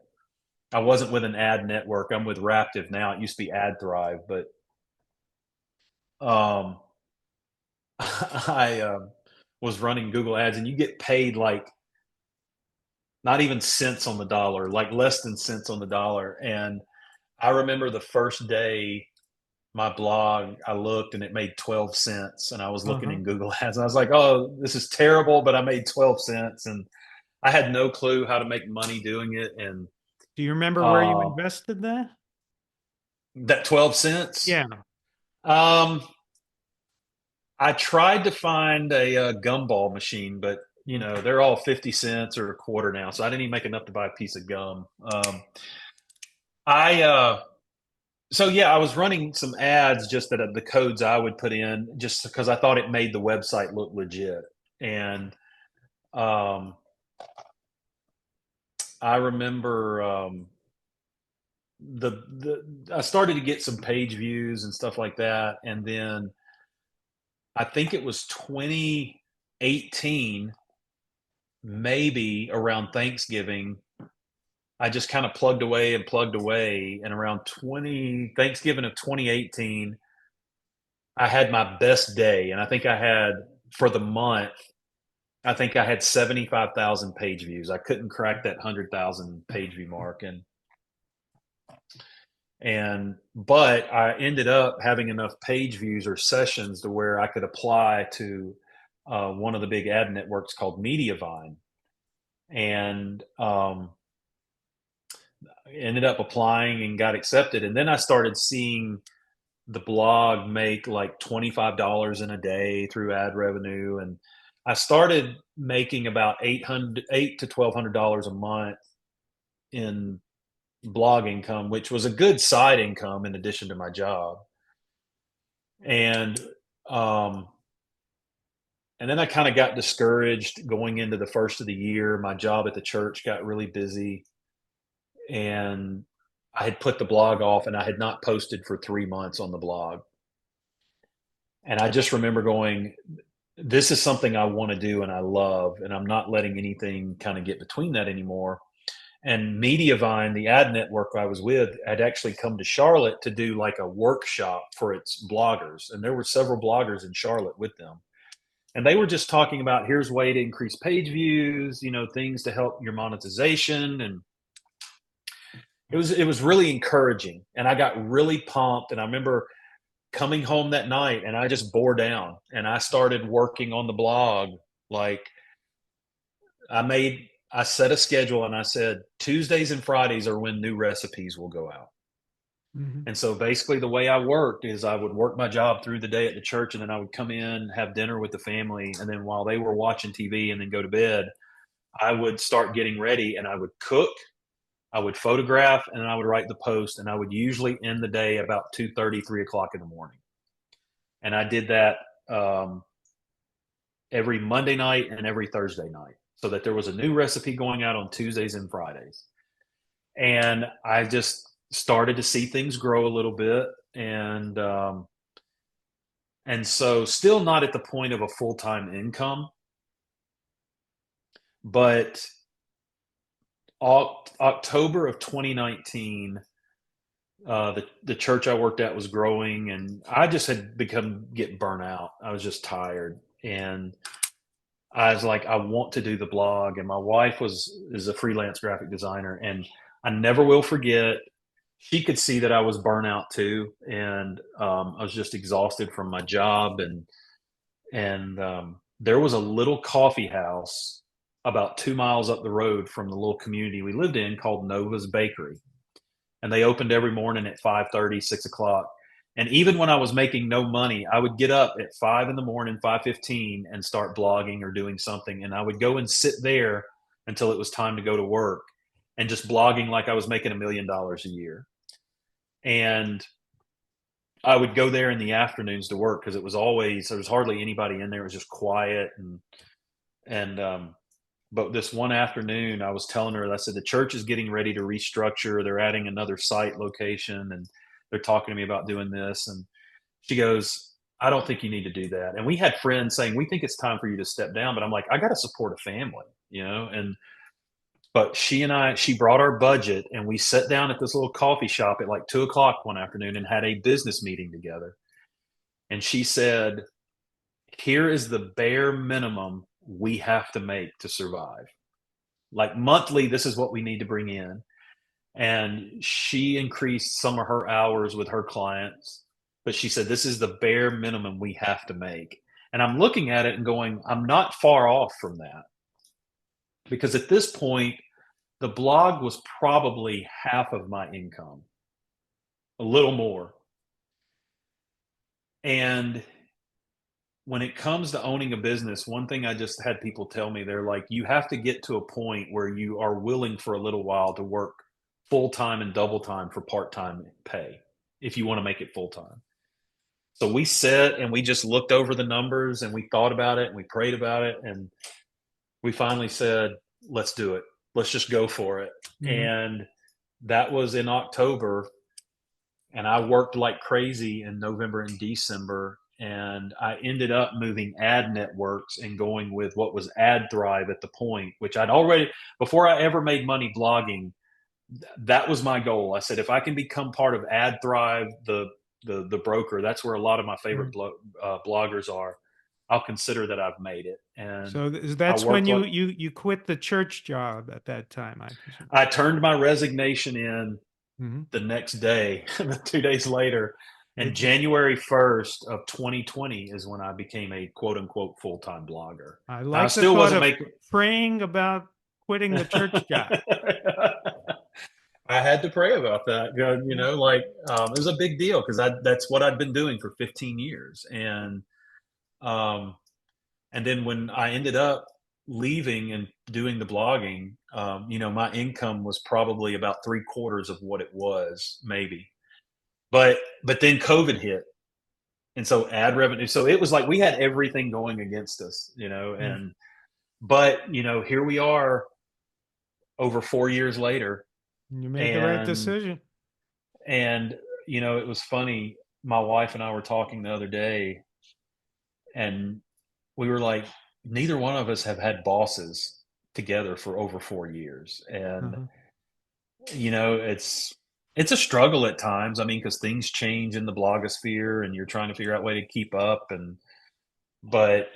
I wasn't with an ad network. I'm with Raptive now. It used to be AdThrive, but um, I was running Google Ads, and you get paid like not even cents on the dollar, like less than cents on the dollar. And I remember the first day my blog, I looked and it made 12 cents, and I was looking Uh-huh. in Google Ads, and I was like, "Oh, this is terrible," but I made 12 cents, and I had no clue how to make money doing it. And Do you remember where you uh, invested that? that 12 cents, Yeah. um, I tried to find a, gumball machine, but they're all 50 cents or a quarter now. So I didn't even make enough to buy a piece of gum. I, so yeah, I was running some ads, just that the codes I would put in, just because I thought it made the website look legit. And um, I remember I started to get some page views and stuff like that. And then I think it was 2018, maybe around Thanksgiving. I just kind of plugged away and plugged away. And around Thanksgiving of 2018, I had my best day. And I think I had, for the month, I think I had 75,000 page views. I couldn't crack that 100,000 page view mark. But I ended up having enough page views or sessions to where I could apply to one of the big ad networks called Mediavine. And ended up applying and got accepted. And then I started seeing the blog make like $25 in a day through ad revenue. And I started making about $8 to $1,200 a month in blog income, which was a good side income in addition to my job. And um, and then I kind of got discouraged going into the first of the year. My job at the church got really busy, and I had put the blog off, and I had not posted for 3 months on the blog. And I just remember going, this is something I want to do and I love, and I'm not letting anything kind of get between that anymore. And Mediavine, the ad network I was with, had actually come to Charlotte to do like a workshop for its bloggers. And there were several bloggers in Charlotte with them. And they were just talking about here's a way to increase page views, things to help your monetization. And it was really encouraging. And I got really pumped. And I remember coming home that night and I just bore down and I started working on the blog. Like I set a schedule and I said Tuesdays and Fridays are when new recipes will go out. Mm-hmm. And so basically the way I worked is I would work my job through the day at the church, and then I would come in, have dinner with the family. And then while they were watching TV and then go to bed, I would start getting ready and I would cook, I would photograph, and then I would write the post. And I would usually end the day about 2:30, 3 o'clock in the morning. And I did that every Monday night and every Thursday night, so that there was a new recipe going out on Tuesdays and Fridays. And I just started to see things grow a little bit. And so still not at the point of a full-time income, but October of 2019, the church I worked at was growing, and I just had getting burnt out. I was just tired, and I was like, I want to do the blog. And my wife is a freelance graphic designer, and I never will forget. She could see that I was burnt out too, and I was just exhausted from my job. And there was a little coffee house about 2 miles up the road from the little community we lived in called Nova's Bakery, and they opened every morning at 5:30, 6 o'clock. And even when I was making no money, I would get up at 5 in the morning, 5:15, and start blogging or doing something. And I would go and sit there until it was time to go to work, and just blogging like I was making $1 million a year. And I would go there in the afternoons to work because there was hardly anybody in there. It was just quiet. And but this one afternoon, I was telling her, I said, the church is getting ready to restructure. They're adding another site location, and they're talking to me about doing this. And she goes, I don't think you need to do that. And we had friends saying, we think it's time for you to step down. But I'm like, I got to support a family. But she brought our budget, and we sat down at this little coffee shop at like 2 o'clock one afternoon and had a business meeting together. And she said, here is the bare minimum we have to make to survive. Like monthly, this is what we need to bring in. And she increased some of her hours with her clients, but she said, this is the bare minimum we have to make. And I'm looking at it and going, I'm not far off from that. Because at this point, the blog was probably half of my income, a little more. And when it comes to owning a business, one thing I just had people tell me, they're like, you have to get to a point where you are willing for a little while to work full time and double time for part time pay if you want to make it full time. So we sat and we just looked over the numbers, and we thought about it, and we prayed about it, and we finally said, let's do it. Let's just go for it. Mm-hmm. And that was in October, and I worked like crazy in November and December. And I ended up moving ad networks and going with what was AdThrive at the point, which I'd already, before I ever made money blogging, that was my goal. I said, if I can become part of AdThrive, the broker, that's where a lot of my favorite bloggers are, I'll consider that I've made it. And so that's when you quit the church job at that time, I presume. I turned my resignation in the next day, 2 days later. And January 1st of 2020 is when I became a quote unquote full-time blogger. I like the thought of praying about quitting the church job. I had to pray about that. You Yeah. know, like it was a big deal because I that's what I'd been doing for 15 years, um, and then when I ended up leaving and doing the blogging, you know, my income was probably about three quarters of what it was, maybe. But then COVID hit, and so ad revenue. So it was like we had everything going against us, you know, Yeah. and but you know, here we are over 4 years later, You made the right and decision. and you know, it was funny. My wife and I were talking the other day, and we were like, neither one of us have had bosses together for over 4 years, and Uh-huh. you know, it's a struggle at times. I mean, because things change in the blogosphere, and you're trying to figure out a way to keep up, and but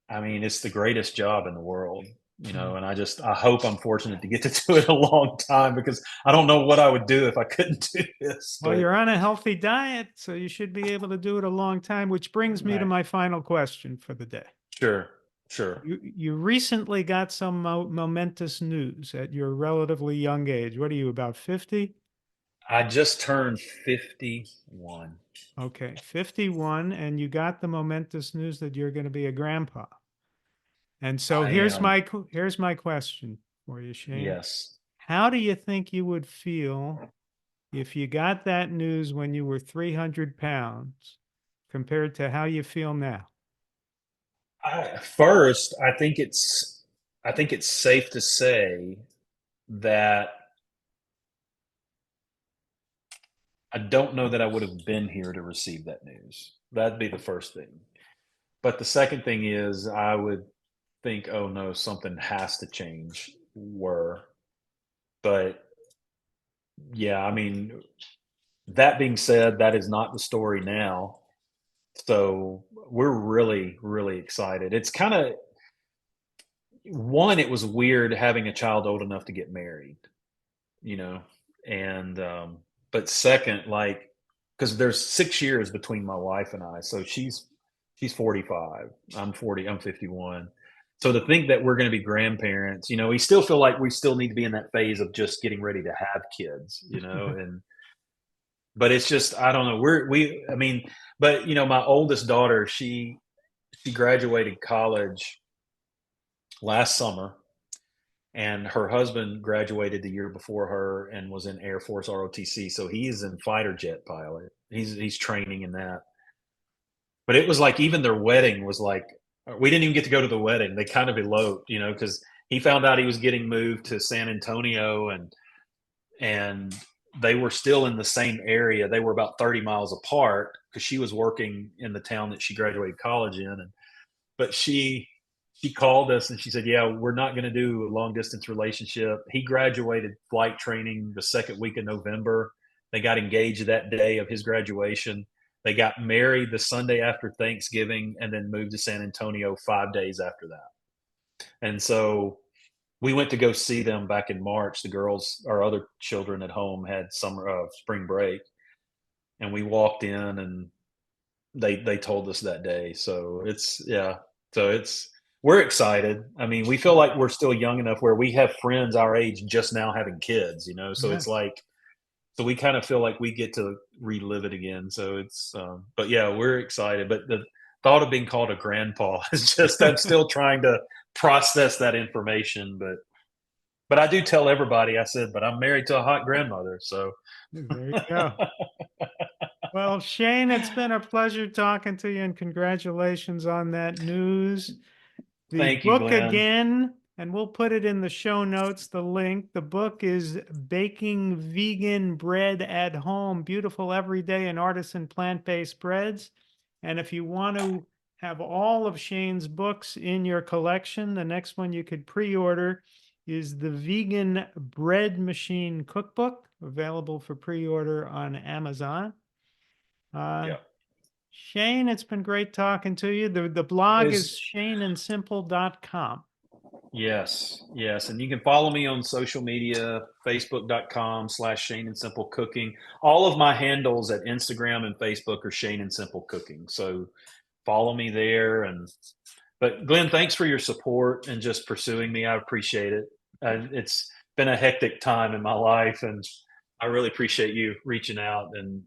I mean, it's the greatest job in the world, you Yeah. know, and I hope I'm fortunate to get to do it a long time because I don't know what I would do if I couldn't do this. Well, But you're on a healthy diet, so you should be able to do it a long time, which brings me to right, my final question for the day. sure, sure. You recently got some momentous news at your relatively young age. What are you, about 50? I just turned 51. Okay, 51, and you got the momentous news that you're going to be a grandpa. And so I am. here's my question for you, Shane. Yes. How do you think you would feel if you got that news when you were 300 pounds compared to how you feel now? First, I think it's safe to say that I don't know that I would have been here to receive that news. That'd be the first thing. But the second thing is I would think, "Oh, no, something has to change," but, yeah, I mean, that being said, that is not the story now, so we're really, really excited. It's kinda one, it was weird having a child old enough to get married, you know, and, but second, like, because there's 6 years between my wife and I, so she's 45, I'm 51. So to think that we're gonna be grandparents, you know, we still feel like we still need to be in that phase of just getting ready to have kids, you know, and but it's just I don't know, I mean, but, you know, my oldest daughter, she graduated college last summer, and her husband graduated the year before her and was in Air Force ROTC, so he's in fighter jet pilot. He's training in that. But it was like even their wedding was like we didn't even get to go to the wedding. They kind of eloped, you know, because he found out he was getting moved to San Antonio, and they were still in the same area. They were about 30 miles apart because she was working in the town that she graduated college in, and but she called us and she said, "Yeah, we're not going to do a long distance relationship." He graduated flight training the second week of November. They got engaged that day of his graduation. They got married the Sunday after Thanksgiving and then moved to San Antonio 5 days after that. And so we went to go see them back in March. The girls, our other children at home, had summer spring break, and we walked in and they told us that day. So it's yeah. So it's we're excited. I mean, we feel like we're still young enough where we have friends our age just now having kids, you know. So Yeah. it's like so we kind of feel like we get to relive it again. So it's but yeah, we're excited. But the thought of being called a grandpa is just I'm still trying to process that information. But I do tell everybody, I said, but I'm married to a hot grandmother. So There you go. Well, Shane, it's been a pleasure talking to you, and congratulations on that news. The thank you, book Glenn. again, and we'll put it in the show notes, the link. The book is Baking Vegan Bread at Home, Beautiful Everyday and Artisan Plant-Based Breads. And if you want to have all of Shane's books in your collection, the next one you could pre-order is the Vegan Bread Machine Cookbook, available for pre-order on Amazon. Uh, Yeah. Shane, it's been great talking to you. The blog is Is shaneandsimple.com. Yes, yes. And you can follow me on social media, facebook.com/Shane and Simple Cooking. All of my handles at Instagram and Facebook are Shane and Simple Cooking. So follow me there. But Glenn, thanks for your support and just pursuing me. I appreciate it. It's been a hectic time in my life, and I really appreciate you reaching out and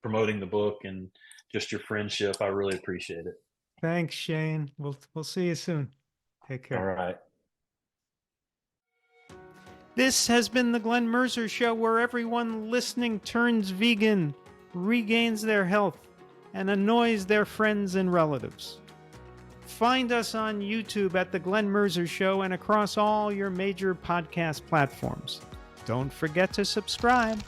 promoting the book and just your friendship. I really appreciate it. Thanks, Shane. We'll see you soon. Take All care. right. This has been the Glenn Mercer Show, where everyone listening turns vegan, regains their health, and annoys their friends and relatives. Find us on YouTube at The Glenn Mercer Show and across all your major podcast platforms. Don't forget to subscribe.